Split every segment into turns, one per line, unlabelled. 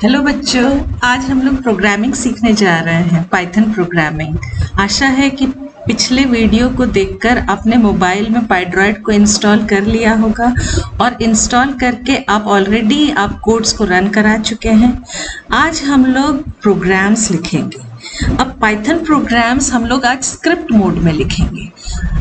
Hello बच्चों, आज हम लोग प्रोग्रामिंग सीखने जा रहे हैं, पाइथन प्रोग्रामिंग। आशा है कि पिछले वीडियो को देखकर आपने मोबाइल में पाइड्रॉइड को इंस्टॉल कर लिया होगा और इंस्टॉल करके आप ऑलरेडी कोड्स को रन करा चुके हैं। आज हम लोग प्रोग्राम्स लिखेंगे। अब पाइथन प्रोग्राम्स हम लोग आज स्क्रिप्ट मोड में लिखेंगे।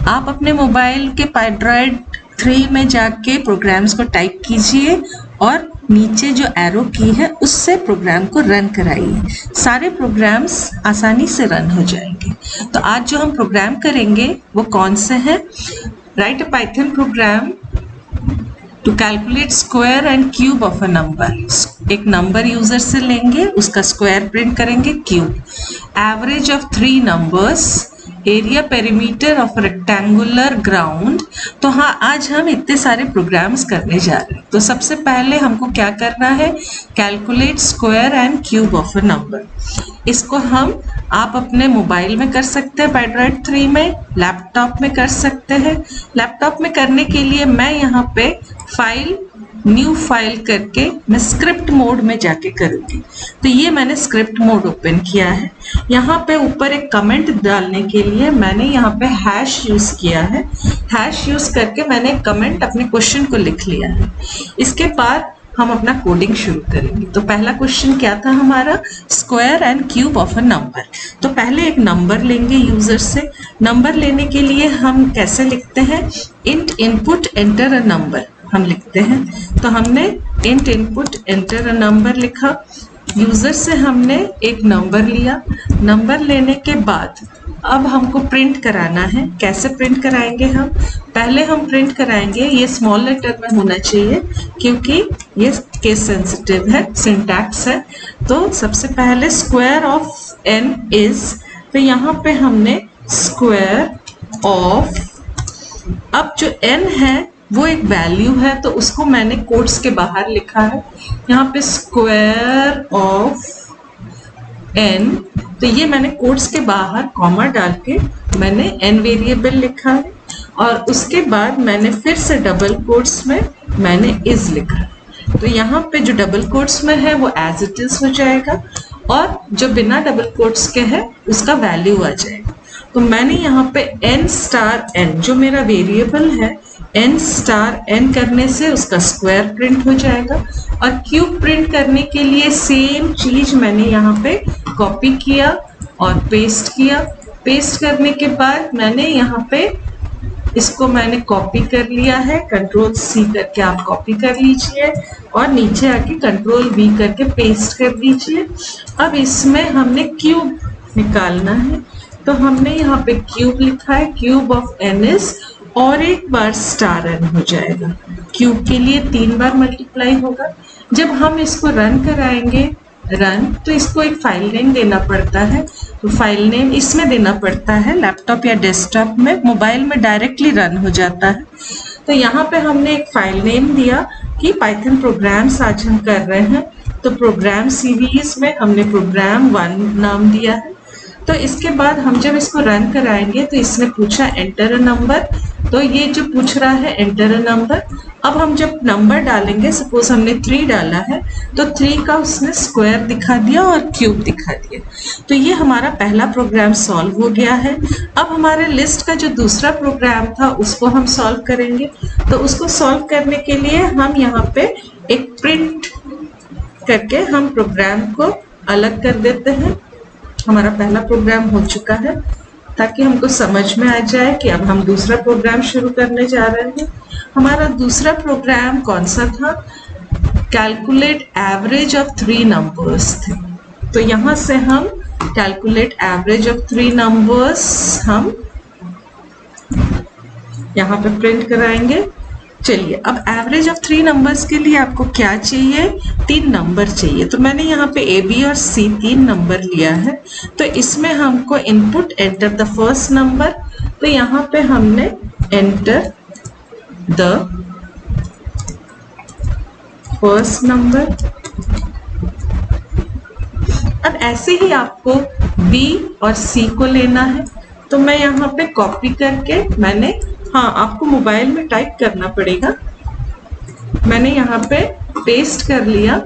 आप अपने मोबाइल के पाइड्रॉइड 3 में जाके प्रोग्राम्स को टाइप कीजिए और नीचे जो एरो की है उससे प्रोग्राम को रन कराइए। सारे प्रोग्राम्स आसानी से रन हो जाएंगे। तो आज जो हम प्रोग्राम करेंगे वो कौन से हैं? Write a Python program to calculate square and cube of a number. एक नंबर यूजर से लेंगे, उसका स्क्वायर प्रिंट करेंगे, cube. Average of 3 numbers, area perimeter of rectangular ground. तो हाँ, आज हम इतने सारे प्रोग्राम्स करने जा रहे हैं। तो सबसे पहले हमको क्या करना है? Calculate square and cube of a number. इसको आप अपने मोबाइल में कर सकते हैं, पाइड्रॉइड 3 में, लैपटॉप में कर सकते हैं। लैपटॉप में करने के लिए मैं यहाँ पे फाइल, न्यू फाइल करके मैं स्क्रिप्ट मोड में जाके करूँगी। तो ये मैंने स्क्रिप्ट मोड ओपन किया है। यहाँ पे ऊपर एक कमेंट डालने के लिए मैंने यहाँ पे हैश यूज किया है। हैश यूज करके मैंने कमेंट अपने क्वेश्चन को लिख लिया है। इसके बाद हम अपना कोडिंग शुरू करेंगे। तो पहला क्वेश्चन क्या था हमारा? Square and cube of a number. तो पहले एक नंबर लेंगे यूजर से। नंबर लेने के लिए हम कैसे लिखते हैं? Int input enter a number हम लिखते हैं। तो हमने int input enter a number लिखा। यूजर से हमने एक नंबर लिया। नंबर लेने के बाद अब हमको प्रिंट कराना है। कैसे प्रिंट कराएंगे हम? पहले हम प्रिंट कराएंगे, ये स्मॉल लेटर में होना चाहिए क्योंकि ये केस सेंसिटिव है, सिंटैक्स है। तो सबसे पहले स्क्वायर ऑफ n इज, तो यहाँ पे हमने स्क्वायर ऑफ, अब जो n है वो एक वैल्यू है तो उसको मैंने कोट्स के बाहर लिखा है। यहाँ पे स्क्वायर ऑफ n, तो ये मैंने कोट्स के बाहर कॉमा डाल के मैंने n वेरिएबल लिखा है और उसके बाद मैंने फिर से डबल कोट्स में मैंने इज लिखा है। तो यहाँ पे जो डबल कोट्स में है वो एज इट इज हो जाएगा और जो बिना डबल कोट्स के है उसका वैल्यू आ जाएगा। तो मैंने यहाँ पे n स्टार n, जो मेरा वेरिएबल है, n स्टार n करने से उसका स्क्वायर प्रिंट हो जाएगा। और क्यूब प्रिंट करने के लिए सेम चीज मैंने यहाँ पे कॉपी किया और पेस्ट किया। पेस्ट करने के बाद मैंने यहाँ पे इसको मैंने कॉपी कर लिया है। कंट्रोल C करके आप कॉपी कर लीजिए और नीचे आके कंट्रोल V करके पेस्ट कर दीजिए। अब इसमें हमने क्यूब निकालना है तो हमने यहाँ पे क्यूब लिखा है। क्यूब ऑफ n इज, और एक बार स्टार n हो जाएगा। क्यूब के लिए 3 बार मल्टीप्लाई होगा। जब हम इसको रन कराएंगे, तो इसको एक फाइल नेम देना पड़ता है। तो फाइल नेम इसमें देना पड़ता है, लैपटॉप या डेस्कटॉप में। मोबाइल में डायरेक्टली रन हो जाता है। तो यहाँ पे हमने एक फाइल नेम दिया कि पाइथन प्रोग्राम्स आज हम कर रहे हैं। तो प्रोग्राम सीरीज में हमने प्रोग्राम 1 नाम दिया है। तो इसके बाद हम जब इसको रन कराएंगे तो इसने पूछा एंटर अ नंबर, तो ये जो पूछ रहा है एंटर अ नंबर। अब हम जब नंबर डालेंगे, सपोज हमने 3 डाला है तो 3 का उसने स्क्वायर दिखा दिया और क्यूब दिखा दिया। तो ये हमारा पहला प्रोग्राम सॉल्व हो गया है। अब हमारे लिस्ट का जो दूसरा प्रोग्राम था उसको हम सॉल्व करेंगे। तो उसको सॉल्व करने के लिए हम यहाँ पे एक प्रिंट करके हम प्रोग्राम को अलग कर देते हैं। हमारा पहला प्रोग्राम हो चुका है ताकि हमको समझ में आ जाए कि अब हम दूसरा प्रोग्राम शुरू करने जा रहे हैं। हमारा दूसरा प्रोग्राम कौन सा था? कैलकुलेट एवरेज ऑफ 3 नंबर्स थे। तो यहाँ से हम कैलकुलेट एवरेज ऑफ 3 नंबर्स हम यहाँ पे प्रिंट कराएंगे। चलिए, अब एवरेज ऑफ 3 नंबर्स के लिए आपको क्या चाहिए? 3 नंबर चाहिए। तो मैंने यहाँ पे A, B और C 3 नंबर लिया है। तो इसमें हमको input enter the first number, तो यहाँ पे हमने एंटर द फर्स्ट नंबर। अब ऐसे ही आपको B और C को लेना है। तो मैं यहाँ पे कॉपी करके मैंने, हाँ आपको मोबाइल में टाइप करना पड़ेगा, मैंने यहाँ पे पेस्ट कर लिया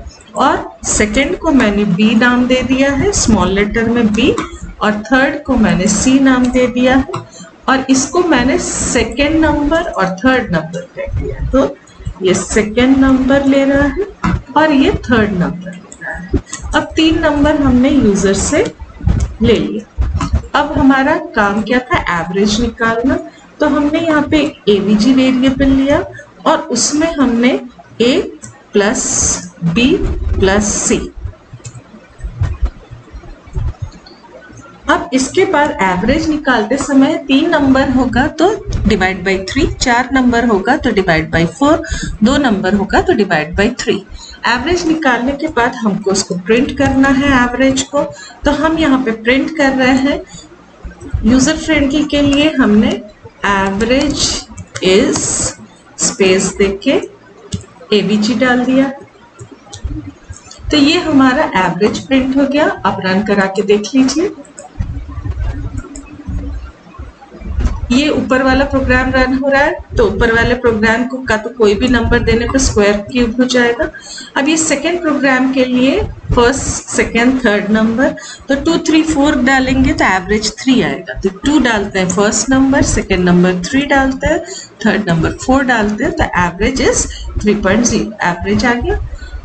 और सेकंड को मैंने बी नाम दे दिया है, स्मॉल लेटर में बी, और थर्ड को मैंने सी नाम दे दिया है, और इसको मैंने सेकंड नंबर और थर्ड नंबर कह दिया। तो ये सेकंड नंबर ले रहा है और ये थर्ड नंबर ले रहा है। अब 3 नंबर हमने यूजर से ले लिया। अब हमारा काम क्या था, एवरेज निकालना। तो हमने यहाँ पे एवीजी वेरिएबल लिया और उसमें हमने ए प्लस बी प्लस सी। अब इसके बाद एवरेज निकालते समय 3 नंबर होगा तो डिवाइड बाई 3, 4 नंबर होगा तो डिवाइड बाई 4, 2 नंबर होगा तो डिवाइड बाई 3। एवरेज निकालने के बाद हमको उसको प्रिंट करना है एवरेज को। तो हम यहाँ पे प्रिंट कर रहे हैं, यूजर फ्रेंडली के लिए हमने एवरेज इज स्पेस देके एवीजी डाल दिया। तो ये हमारा एवरेज प्रिंट हो गया। आप रन करा के देख लीजिए। ये ऊपर वाला प्रोग्राम रन हो रहा है, तो ऊपर वाले प्रोग्राम को का तो कोई भी नंबर देने पर स्क्वायर क्यूब हो जाएगा। अब ये सेकेंड प्रोग्राम के लिए फर्स्ट, सेकेंड, थर्ड नंबर, तो 2, 3, 4 डालेंगे तो एवरेज 3 आएगा। तो 2 डालते हैं फर्स्ट नंबर, सेकेंड नंबर 3 डालते हैं, थर्ड नंबर 4 डालते हैं, तो एवरेज इज 3.0, एवरेज आ गया।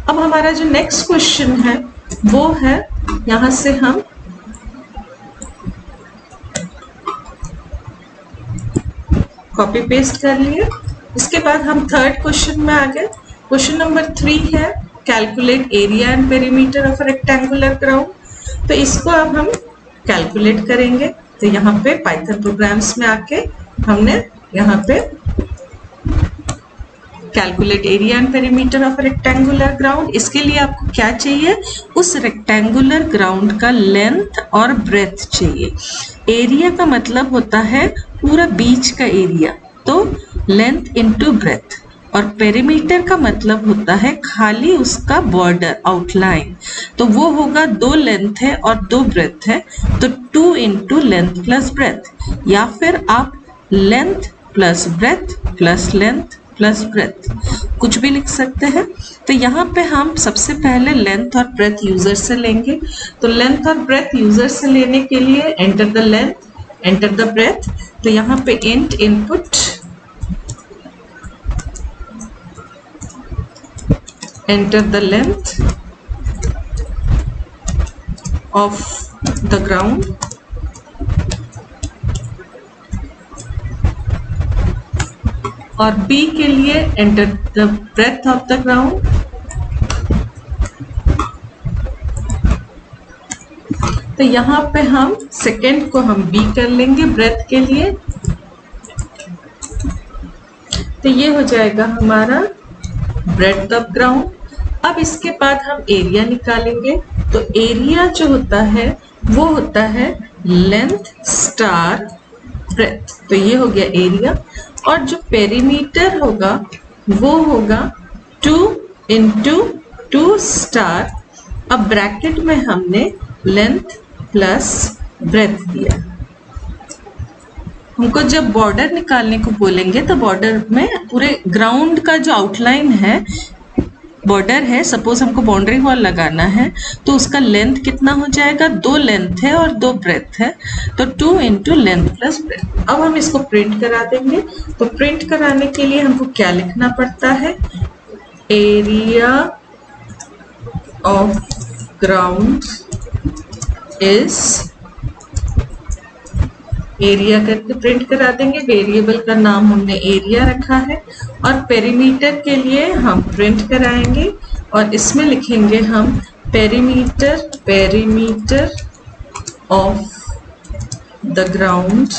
अब हमारा जो नेक्स्ट क्वेश्चन है वो है, यहाँ से हम कॉपी पेस्ट कर लिए। इसके बाद हम थर्ड क्वेश्चन में आ गए। क्वेश्चन नंबर 3 है calculate area and perimeter of rectangular ground. तो इसको अब हम कैलकुलेट करेंगे। तो यहाँ पे पाइथन प्रोग्राम्स में आके हमने यहाँ पे calculate area and perimeter of rectangular ground. इसके लिए आपको क्या चाहिए, उस रेक्टेंगुलर ग्राउंड का लेंथ और ब्रेथ चाहिए। एरिया का मतलब होता है पूरा बीच का एरिया, तो लेंथ इनटू ब्रेथ, और पेरीमीटर का मतलब होता है खाली उसका बॉर्डर, आउटलाइन। तो वो होगा 2 लेंथ है और 2 ब्रेथ है, तो 2 इंटू लेंथ प्लस ब्रेथ, या फिर आप length plus breadth plus length plus breadth कुछ भी लिख सकते हैं। तो यहाँ पे हम सबसे पहले लेंथ और ब्रेथ यूजर से लेंगे। तो लेंथ और ब्रेथ यूजर से लेने के लिए enter the length, enter the breadth. तो यहाँ पे int input, enter the length of the ground, और B के लिए enter the breadth of the ground. तो यहाँ पे हम सेकेंड को हम B कर लेंगे ब्रेथ के लिए। तो ये हो जाएगा हमारा ब्रेथ ऑफ ग्राउंड। अब इसके बाद हम एरिया निकालेंगे। तो एरिया जो होता है वो होता है लेंथ स्टार ब्रेथ। तो ये हो गया एरिया। और जो पेरीमीटर होगा वो होगा 2 इंटू 2 स्टार। अब ब्रैकेट में हमने लेंथ प्लस ब्रेथ दिया। हमको जब बॉर्डर निकालने को बोलेंगे तो बॉर्डर में पूरे ग्राउंड का जो आउटलाइन है, बॉर्डर है, सपोज हमको बाउंड्री वॉल लगाना है, तो उसका लेंथ कितना हो जाएगा, 2 लेंथ है और 2 ब्रेथ है, तो 2 इंटू लेंथ प्लस ब्रेथ। अब हम इसको प्रिंट करा देंगे। तो प्रिंट कराने के लिए हमको क्या लिखना पड़ता है, area of ground is, area करके प्रिंट करा देंगे। वेरिएबल का नाम हमने एरिया रखा है, और पेरीमीटर के लिए हम प्रिंट कराएंगे और इसमें लिखेंगे हम perimeter, perimeter of the ground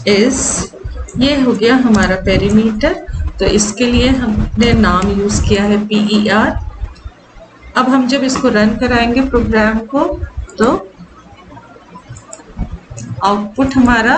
is, ये हो गया हमारा पेरीमीटर। तो इसके लिए हमने नाम यूज किया है PER। अब हम जब इसको रन कराएंगे प्रोग्राम को, तो आउटपुट हमारा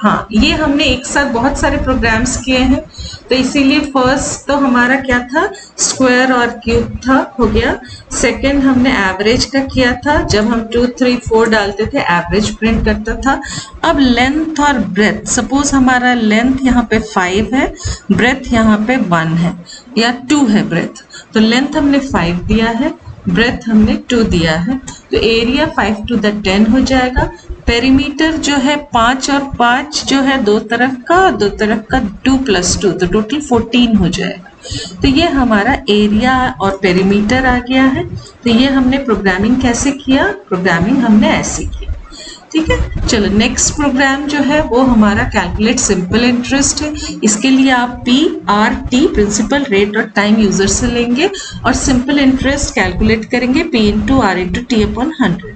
हाँ, ये हमने एक साथ बहुत सारे प्रोग्राम्स किए हैं, तो इसीलिए फर्स्ट तो हमारा क्या था, स्क्वायर और क्यूब था, हो गया। सेकंड हमने एवरेज का किया था, जब हम 2, 3, 4 डालते थे एवरेज प्रिंट करता था। अब लेंथ और ब्रेथ, सपोज हमारा लेंथ यहाँ पे 5 है, ब्रेथ यहाँ पे 1 है या 2 है ब्रेथ, तो लेंथ हमने 5 दिया है, ब्रेथ हमने 2 दिया है, तो एरिया 5 to the 10 हो जाएगा। पेरीमीटर जो है 5 और 5 जो है दो तरफ का 2 + 2, तो टोटल 14 हो जाएगा। तो ये हमारा एरिया और पेरीमीटर आ गया है। तो ये हमने प्रोग्रामिंग कैसे किया, प्रोग्रामिंग हमने ऐसे किया, ठीक है। चलो नेक्स्ट प्रोग्राम जो है वो हमारा कैलकुलेट सिंपल इंटरेस्ट है। इसके लिए आप PRT प्रिंसिपल रेट और टाइम यूजर से लेंगे और सिंपल इंटरेस्ट कैलकुलेट करेंगे P × R × T/100।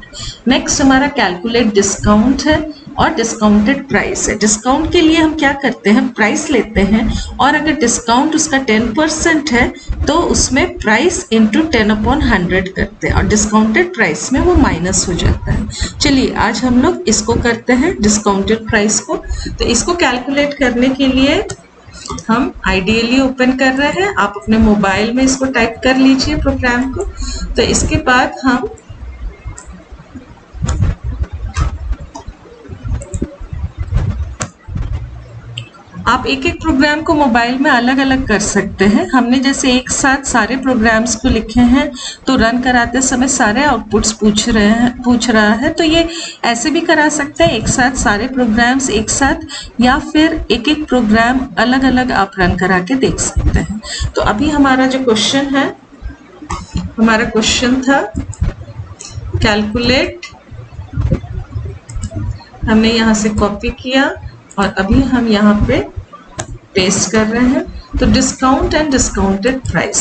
नेक्स्ट हमारा कैलकुलेट डिस्काउंट है और डिस्काउंटेड प्राइस है। डिस्काउंट के लिए हम क्या करते हैं, प्राइस लेते हैं और अगर डिस्काउंट उसका 10% है तो उसमें प्राइस इंटू 10/100 करते हैं और डिस्काउंटेड प्राइस में वो माइनस हो जाता है। चलिए आज हम लोग इसको करते हैं डिस्काउंटेड प्राइस को। तो इसको कैलकुलेट करने के लिए हम आइडियली ओपन कर रहे हैं, आप अपने मोबाइल में इसको टाइप कर लीजिए प्रोग्राम को। तो इसके बाद हम आप एक एक प्रोग्राम को मोबाइल में अलग अलग कर सकते हैं। हमने जैसे एक साथ सारे प्रोग्राम्स को लिखे हैं तो रन कराते समय सारे आउटपुट्स पूछ रहा है, तो ये ऐसे भी करा सकते हैं, एक साथ सारे प्रोग्राम्स एक साथ, या फिर एक एक प्रोग्राम अलग अलग आप रन करा के देख सकते हैं। तो अभी हमारा जो क्वेश्चन है, हमारा क्वेश्चन था कैलकुलेट, हमने यहाँ से कॉपी किया और अभी हम यहाँ पे पेस्ट कर रहे हैं। तो डिस्काउंट एंड डिस्काउंटेड प्राइस,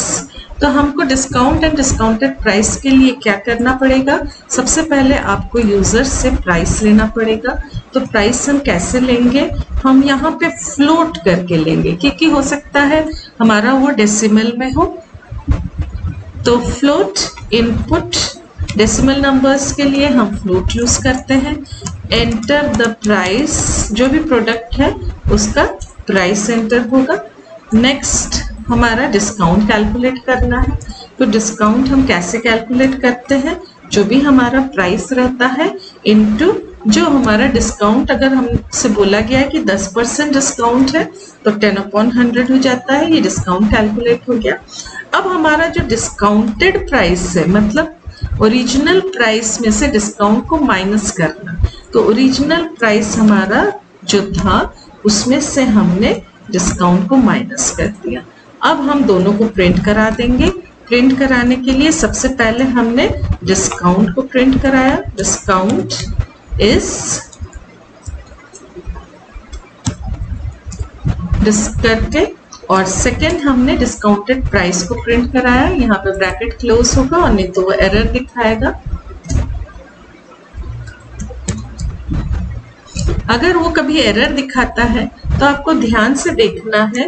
तो हमको डिस्काउंट एंड डिस्काउंटेड प्राइस के लिए क्या करना पड़ेगा, सबसे पहले आपको यूजर से प्राइस लेना पड़ेगा। तो प्राइस हम कैसे लेंगे, हम यहाँ पे फ्लोट करके लेंगे, क्योंकि हो सकता है हमारा वो डेसिमल में हो, तो फ्लोट इनपुट डेसिमल नंबर्स के लिए हम फ्लोट यूज करते हैं। एंटर द प्राइस, जो भी प्रोडक्ट है उसका प्राइस एंटर होगा। नेक्स्ट हमारा डिस्काउंट कैलकुलेट करना है, तो डिस्काउंट हम कैसे कैलकुलेट करते हैं, जो भी हमारा प्राइस रहता है इनटू जो हमारा डिस्काउंट, अगर हमसे बोला गया है कि 10% डिस्काउंट है तो 10/100 हो जाता है, ये डिस्काउंट कैलकुलेट हो गया। अब हमारा जो डिस्काउंटेड प्राइस है, मतलब ओरिजिनल प्राइस में से डिस्काउंट को माइनस करना, तो ओरिजिनल प्राइस हमारा जो था उसमें से हमने डिस्काउंट को माइनस कर दिया। अब हम दोनों को प्रिंट करा देंगे। प्रिंट कराने के लिए सबसे पहले हमने डिस्काउंट को प्रिंट कराया, डिस्काउंट इज करके, और सेकंड हमने डिस्काउंटेड प्राइस को प्रिंट कराया, यहाँ पे ब्रैकेट क्लोज होगा और नहीं तो वो एरर दिखाएगा। अगर वो कभी एरर दिखाता है तो आपको ध्यान से देखना है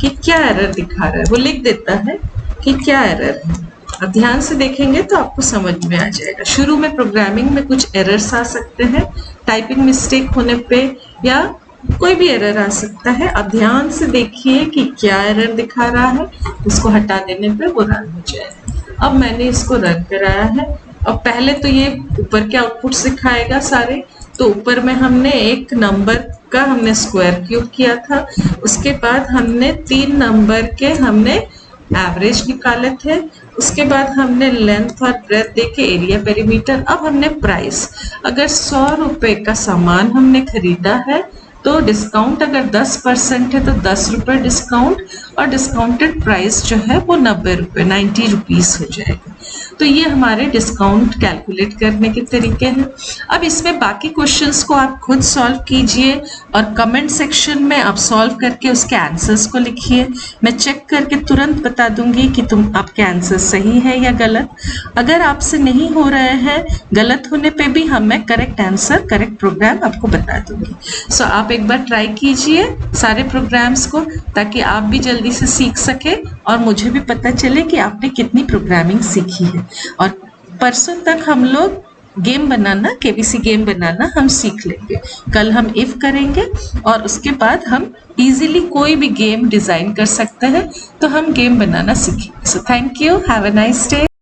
कि क्या एरर दिखा रहा है, वो लिख देता है कि क्या एरर है। अब ध्यान से देखेंगे तो आपको समझ में आ जाएगा। शुरू में प्रोग्रामिंग में कुछ एरर्स आ सकते हैं, टाइपिंग मिस्टेक होने पे या कोई भी एरर आ सकता है। अब ध्यान से देखिए कि क्या एरर दिखा रहा है, उसको हटा देने पे वो रन हो जाएगा। अब मैंने इसको रन कराया है और पहले तो ये ऊपर के आउटपुट्स दिखाएगा सारे, तो ऊपर में हमने एक नंबर का हमने स्क्वायर क्यूब किया था, उसके बाद हमने 3 नंबर के हमने एवरेज निकाले थे, उसके बाद हमने लेंथ और ब्रेथ देके एरिया पेरीमीटर। अब हमने प्राइस, अगर 100 रुपए का सामान हमने खरीदा है तो डिस्काउंट अगर 10% है तो 10 रुपए डिस्काउंट, और डिस्काउंटेड प्राइस जो है वो 90 रुपए 90 रुपीज हो जाएगा। तो ये हमारे डिस्काउंट कैलकुलेट करने के तरीके हैं। अब इसमें बाकी क्वेश्चंस को आप खुद सॉल्व कीजिए और कमेंट सेक्शन में आप सॉल्व करके उसके आंसर्स को लिखिए। मैं चेक करके तुरंत बता दूंगी कि आपके आंसर सही है या गलत। अगर आपसे नहीं हो रहे हैं, गलत होने पे भी मैं करेक्ट आंसर, करेक्ट प्रोग्राम आपको बता दूंगी। सो आप एक बार ट्राई कीजिए सारे प्रोग्राम्स को, ताकि आप भी जल्दी से सीख सके और मुझे भी पता चले कि आपने कितनी प्रोग्रामिंग सीखी है। और परसों तक हम लोग गेम बनाना, केबीसी गेम बनाना हम सीख लेंगे। कल हम इफ करेंगे और उसके बाद हम इजीली कोई भी गेम डिजाइन कर सकते हैं, तो हम गेम बनाना सीखेंगे। So thank you, have a nice day.